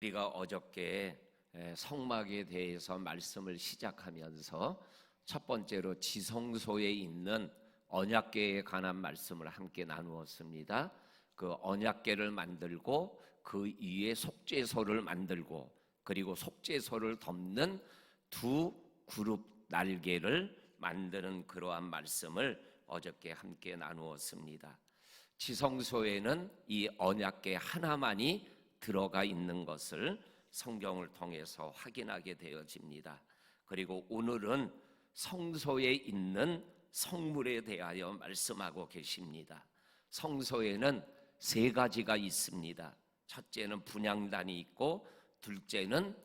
우리가 어저께 성막에 대해서 말씀을 시작하면서 첫 번째로 지성소에 있는 언약궤에 관한 말씀을 함께 나누었습니다. 그 언약궤를 만들고 그 위에 속죄소를 만들고 그리고 속죄소를 덮는 두 그룹 날개를 만드는 그러한 말씀을 어저께 함께 나누었습니다. 지성소에는 이 언약궤 하나만이 들어가 있는 것을 성경을 통해서 확인하게 되어집니다. 그리고 오늘은 성소에 있는 성물에 대하여 말씀하고 계십니다. 성소에는 세 가지가 있습니다. 첫째는 분향단이 있고, 둘째는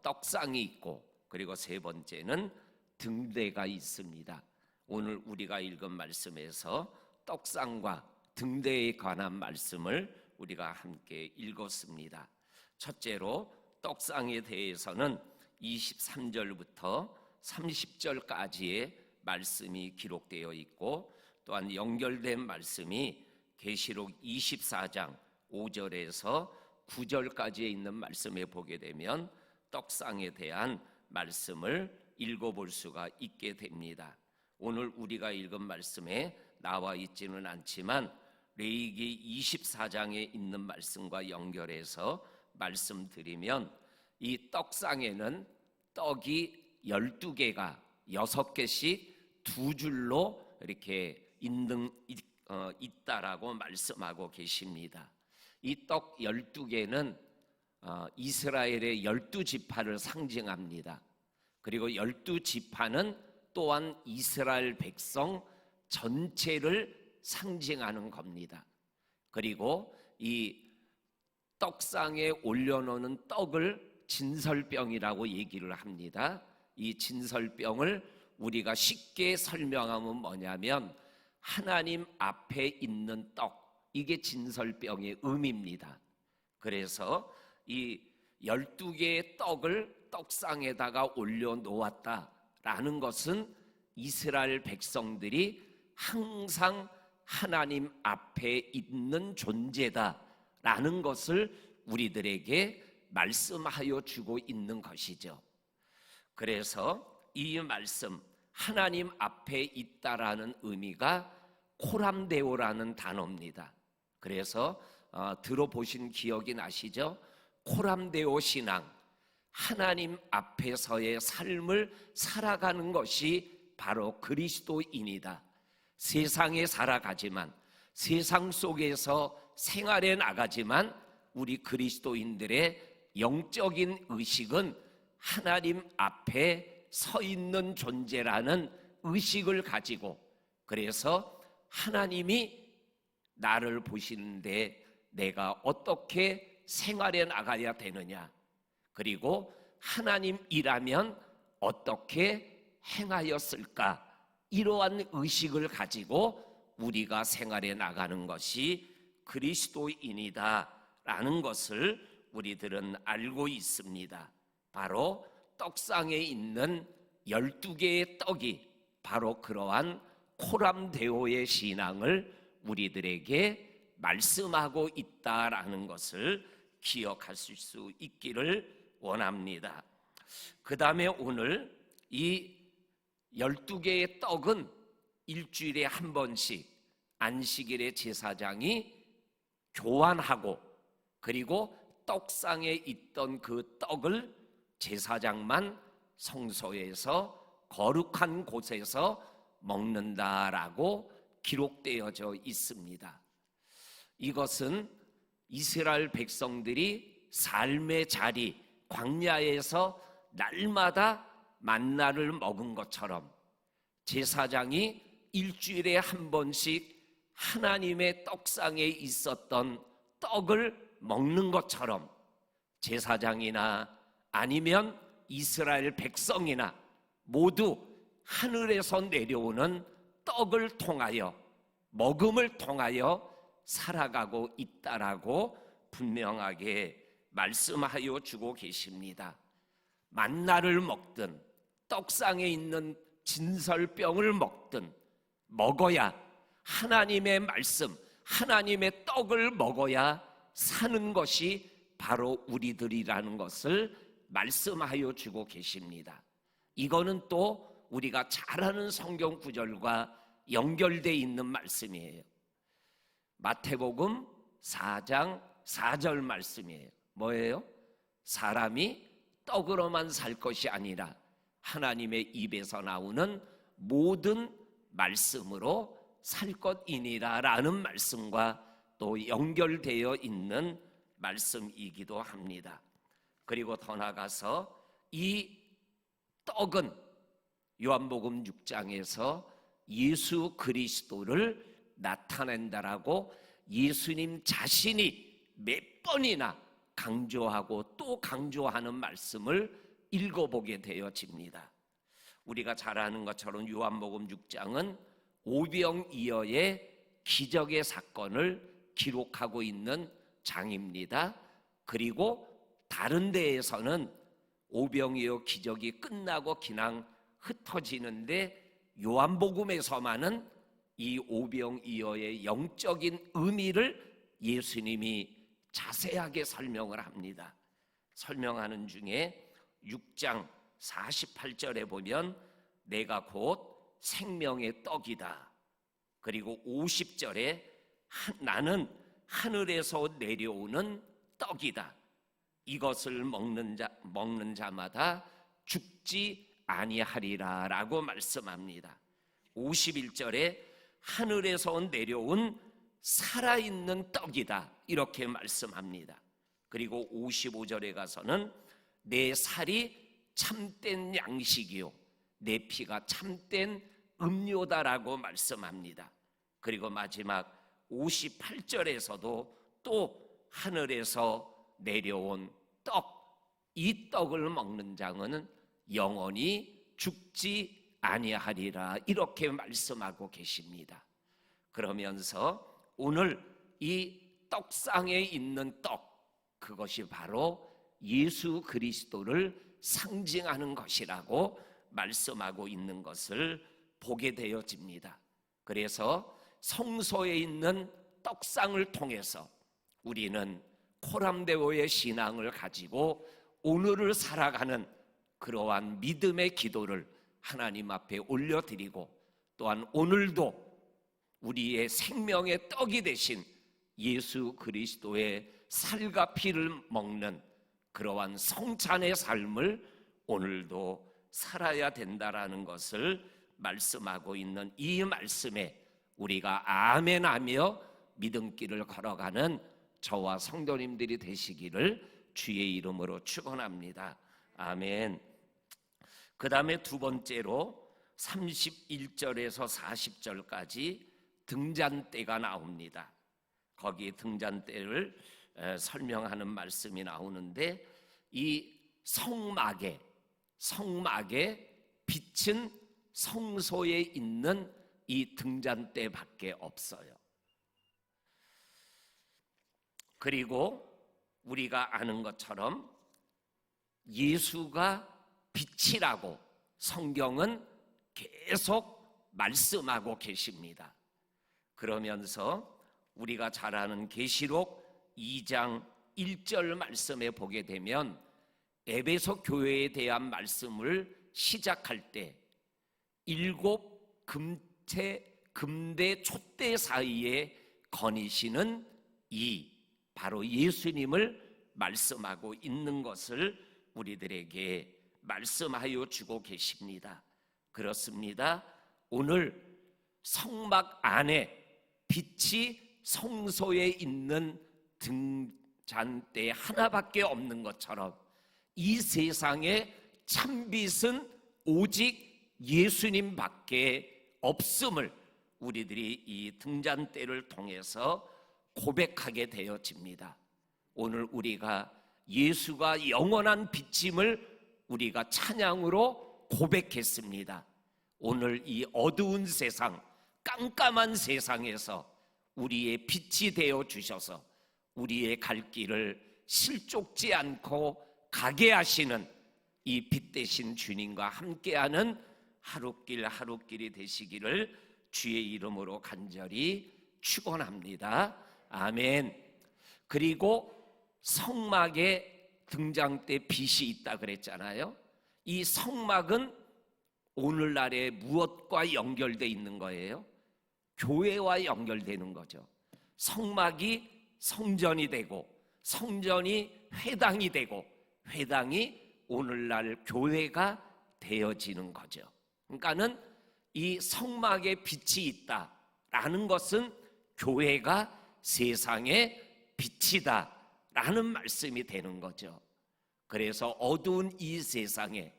떡상이 있고, 그리고 세 번째는 등대가 있습니다. 오늘 우리가 읽은 말씀에서 떡상과 등대에 관한 말씀을 우리가 함께 읽었습니다. 첫째로 떡상에 대해서는 23절부터 30절까지의 말씀이 기록되어 있고, 또한 연결된 말씀이 계시록 24장 5절에서 9절까지에 있는 말씀에 보게 되면 떡상에 대한 말씀을 읽어볼 수가 있게 됩니다. 오늘 우리가 읽은 말씀에 나와 있지는 않지만 레위기 24장에 있는 말씀과 연결해서 말씀드리면, 이 떡상에는 떡이 12개가 6개씩 두 줄로 이렇게 있다라고 말씀하고 계십니다. 이 떡 12개는 이스라엘의 12지파를 상징합니다. 그리고 12지파는 또한 이스라엘 백성 전체를 상징하는 겁니다. 그리고 이 떡상에 올려놓는 떡을 진설병이라고 얘기를 합니다. 이 진설병을 우리가 쉽게 설명하면 뭐냐면, 하나님 앞에 있는 떡, 이게 진설병의 의미입니다. 그래서 이 12개의 떡을 떡상에다가 올려놓았다라는 것은 이스라엘 백성들이 항상 하나님 앞에 있는 존재다라는 것을 우리들에게 말씀하여 주고 있는 것이죠. 그래서 이 말씀, 하나님 앞에 있다라는 의미가 코람데오라는 단어입니다. 그래서 들어보신 기억이 나시죠? 코람데오 신앙, 하나님 앞에서의 삶을 살아가는 것이 바로 그리스도인이다. 세상에 살아가지만, 세상 속에서 생활해 나가지만, 우리 그리스도인들의 영적인 의식은 하나님 앞에 서 있는 존재라는 의식을 가지고, 그래서 하나님이 나를 보시는데 내가 어떻게 생활해 나가야 되느냐, 그리고 하나님이라면 어떻게 행하였을까, 이러한 의식을 가지고 우리가 생활해 나가는 것이 그리스도인이다라는 것을 우리들은 알고 있습니다. 바로 떡상에 있는 12개의 떡이 바로 그러한 코람데오의 신앙을 우리들에게 말씀하고 있다라는 것을 기억하실 수 있기를 원합니다. 그 다음에 오늘 이 12개의 떡은 일주일에 한 번씩 안식일에 제사장이 교환하고, 그리고 떡상에 있던 그 떡을 제사장만 성소에서 거룩한 곳에서 먹는다라고 기록되어져 있습니다. 이것은 이스라엘 백성들이 삶의 자리, 광야에서 날마다 만나를 먹은 것처럼 제사장이 일주일에 한 번씩 하나님의 떡상에 있었던 떡을 먹는 것처럼 제사장이나 아니면 이스라엘 백성이나 모두 하늘에서 내려오는 떡을 통하여, 먹음을 통하여 살아가고 있다라고 분명하게 말씀하여 주고 계십니다. 만나를 먹든 떡상에 있는 진설병을 먹든 먹어야, 하나님의 말씀, 하나님의 떡을 먹어야 사는 것이 바로 우리들이라는 것을 말씀하여 주고 계십니다. 이거는 또 우리가 잘 아는 성경 구절과 연결되어 있는 말씀이에요. 마태복음 4장 4절 말씀이에요. 뭐예요? 사람이 떡으로만 살 것이 아니라 하나님의 입에서 나오는 모든 말씀으로 살 것이니라 라는 말씀과 또 연결되어 있는 말씀이기도 합니다. 그리고 더 나아가서 이 떡은 요한복음 6장에서 예수 그리스도를 나타낸다라고 예수님 자신이 몇 번이나 강조하고 또 강조하는 말씀을 읽어보게 되어집니다. 우리가 잘 아는 것처럼 요한복음 6장은 오병이어의 기적의 사건을 기록하고 있는 장입니다. 그리고 다른 데에서는 오병이어 기적이 끝나고 그냥 흩어지는데 요한복음에서만은 이 오병이어의 영적인 의미를 예수님이 자세하게 설명을 합니다. 설명하는 중에 6장 48절에 보면 내가 곧 생명의 떡이다. 그리고 50절에 나는 하늘에서 내려오는 떡이다. 이것을 먹는 자마다 죽지 아니하리라 라고 말씀합니다. 51절에 하늘에서 내려온 살아있는 떡이다 이렇게 말씀합니다. 그리고 55절에 가서는 내 살이 참된 양식이요 내 피가 참된 음료다라고 말씀합니다. 그리고 마지막 58절에서도 또 하늘에서 내려온 떡, 이 떡을 먹는 자는 영원히 죽지 아니하리라 이렇게 말씀하고 계십니다. 그러면서 오늘 이 떡상에 있는 떡, 그것이 바로 예수 그리스도를 상징하는 것이라고 말씀하고 있는 것을 보게 되어집니다. 그래서 성소에 있는 떡상을 통해서 우리는 코람데오의 신앙을 가지고 오늘을 살아가는 그러한 믿음의 기도를 하나님 앞에 올려드리고 또한 오늘도 우리의 생명의 떡이 되신 예수 그리스도의 살과 피를 먹는 그러한 성찬의 삶을 오늘도 살아야 된다라는 것을 말씀하고 있는 이 말씀에 우리가 아멘하며 믿음길을 걸어가는 저와 성도님들이 되시기를 주의 이름으로 축원합니다. 아멘. 그 다음에 두 번째로 31절에서 40절까지 등잔대가 나옵니다. 거기 등잔대를 설명하는 말씀이 나오는데 이 성막의 빛은 성소에 있는 이 등잔대밖에 없어요. 그리고 우리가 아는 것처럼 예수가 빛이라고 성경은 계속 말씀하고 계십니다. 그러면서 우리가 잘 아는 계시록 2장 1절 말씀에 보게 되면 에베소 교회에 대한 말씀을 시작할 때 7 금대 촛대 사이에 거니시는 이 바로 예수님을 말씀하고 있는 것을 우리들에게 말씀하여 주고 계십니다. 그렇습니다. 오늘 성막 안에 빛이 성소에 있는 등잔대 하나밖에 없는 것처럼 이 세상에 참빛은 오직 예수님밖에 없음을 우리들이 이 등잔대를 통해서 고백하게 되어집니다. 오늘 우리가 예수가 영원한 빛임을 우리가 찬양으로 고백했습니다. 오늘 이 어두운 세상, 깜깜한 세상에서 우리의 빛이 되어 주셔서 우리의 갈 길을 실족지 않고 가게 하시는 이 빛 대신 주님과 함께하는 하루길이 되시기를 주의 이름으로 간절히 축원합니다. 아멘. 그리고 성막에 등장 때 빛이 있다 그랬잖아요. 이 성막은 오늘날의 무엇과 연결되어 있는 거예요? 교회와 연결되는 거죠. 성막이 성전이 되고, 성전이 회당이 되고, 회당이 오늘날 교회가 되어지는 거죠. 그러니까는 이 성막에 빛이 있다라는 것은 교회가 세상의 빛이다라는 말씀이 되는 거죠. 그래서 어두운 이 세상에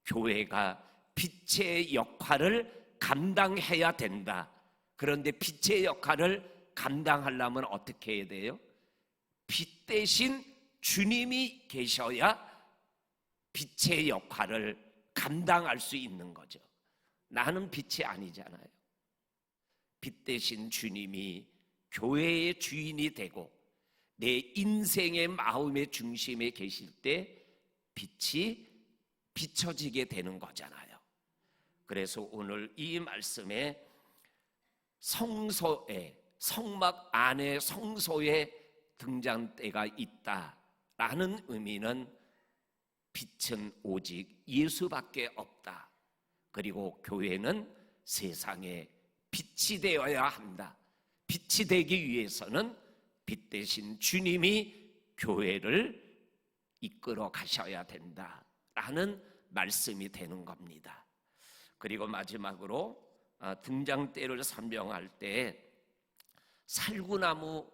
교회가 빛의 역할을 감당해야 된다. 그런데 빛의 역할을 감당하려면 어떻게 해야 돼요? 빛 대신 주님이 계셔야 빛의 역할을 감당할 수 있는 거죠. 나는 빛이 아니잖아요. 빛 대신 주님이 교회의 주인이 되고 내 인생의 마음의 중심에 계실 때 빛이 비춰지게 되는 거잖아요. 그래서 오늘 이 말씀에 성소에, 성막 안에 성소에 등잔대가 있다라는 의미는 빛은 오직 예수밖에 없다. 그리고 교회는 세상에 빛이 되어야 한다. 빛이 되기 위해서는 빛 대신 주님이 교회를 이끌어 가셔야 된다라는 말씀이 되는 겁니다. 그리고 마지막으로 등잔대를 설명할 때 살구나무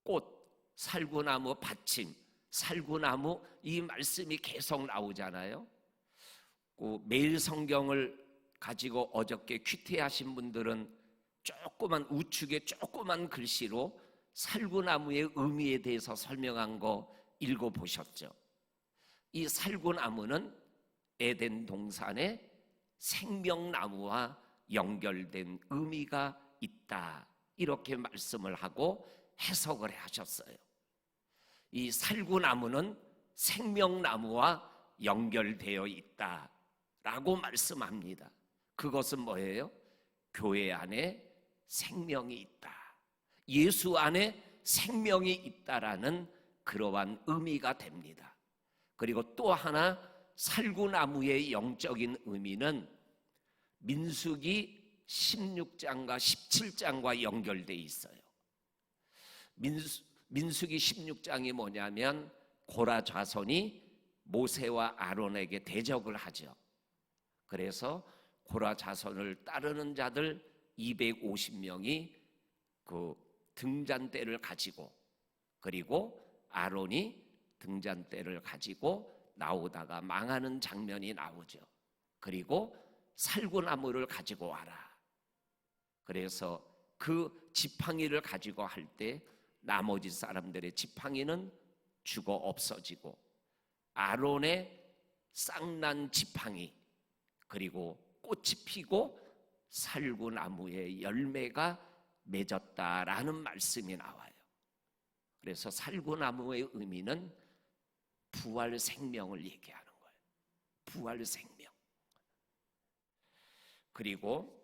꽃, 살구나무 받침, 살구나무 이 말씀이 계속 나오잖아요. 매일 성경을 가지고 어저께 큐티하신 분들은 조그만 우측에 조그만 글씨로 살구나무의 의미에 대해서 설명한 거 읽어보셨죠? 이 살구나무는 에덴 동산에 생명나무와 연결된 의미가 있다, 이렇게 말씀을 하고 해석을 하셨어요. 이 살구나무는 생명나무와 연결되어 있다라고 말씀합니다. 그것은 뭐예요? 교회 안에 생명이 있다, 예수 안에 생명이 있다라는 그러한 의미가 됩니다. 그리고 또 하나 살구나무의 영적인 의미는 민수기 16장과 17장과 연결되어 있어요. 민수기 16장이 뭐냐면 고라 자손이 모세와 아론에게 대적을 하죠. 그래서 고라 자손을 따르는 자들 250명이 그 등잔대를 가지고, 그리고 아론이 등잔대를 가지고 나오다가 망하는 장면이 나오죠. 그리고 살구나무를 가지고 와라. 그래서 그 지팡이를 가지고 할 때 나머지 사람들의 지팡이는 죽어 없어지고 아론의 쌍난 지팡이, 그리고 꽃이 피고 살구나무의 열매가 맺었다라는 말씀이 나와요. 그래서 살구나무의 의미는 부활 생명을 얘기하는 거예요. 부활 생명. 그리고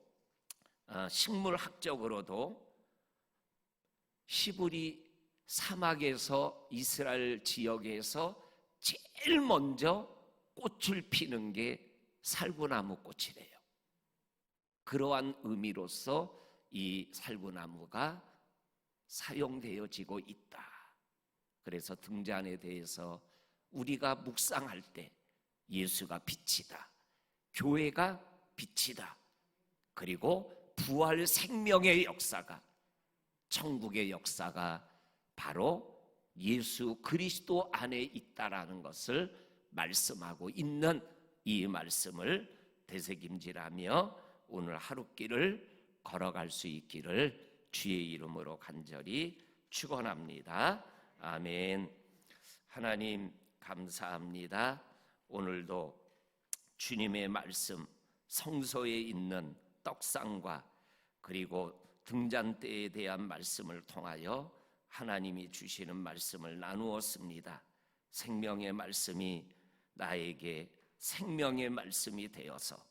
식물학적으로도 시브리 사막에서 이스라엘 지역에서 제일 먼저 꽃을 피는 게 살구나무 꽃이래요. 그러한 의미로서 이 살구나무가 사용되어지고 있다. 그래서 등잔에 대해서 우리가 묵상할 때 예수가 빛이다, 교회가 빛이다, 그리고 부활 생명의 역사가, 천국의 역사가 바로 예수 그리스도 안에 있다라는 것을 말씀하고 있는 이 말씀을 되새김질하며 오늘 하루길을 걸어갈 수 있기를 주의 이름으로 간절히 축원합니다. 아멘. 하나님 감사합니다. 오늘도 주님의 말씀, 성소에 있는 떡상과 그리고 등잔대에 대한 말씀을 통하여 하나님이 주시는 말씀을 나누었습니다. 생명의 말씀이 나에게 생명의 말씀이 되어서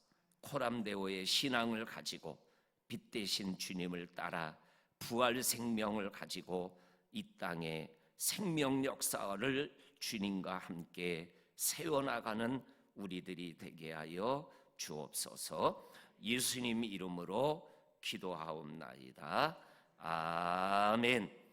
코람데오의 신앙을 가지고 빛 대신 주님을 따라 부활 생명을 가지고 이 땅에 생명 역사를 주님과 함께 세워나가는 우리들이 되게 하여 주옵소서. 예수님 이름으로 기도하옵나이다. 아멘.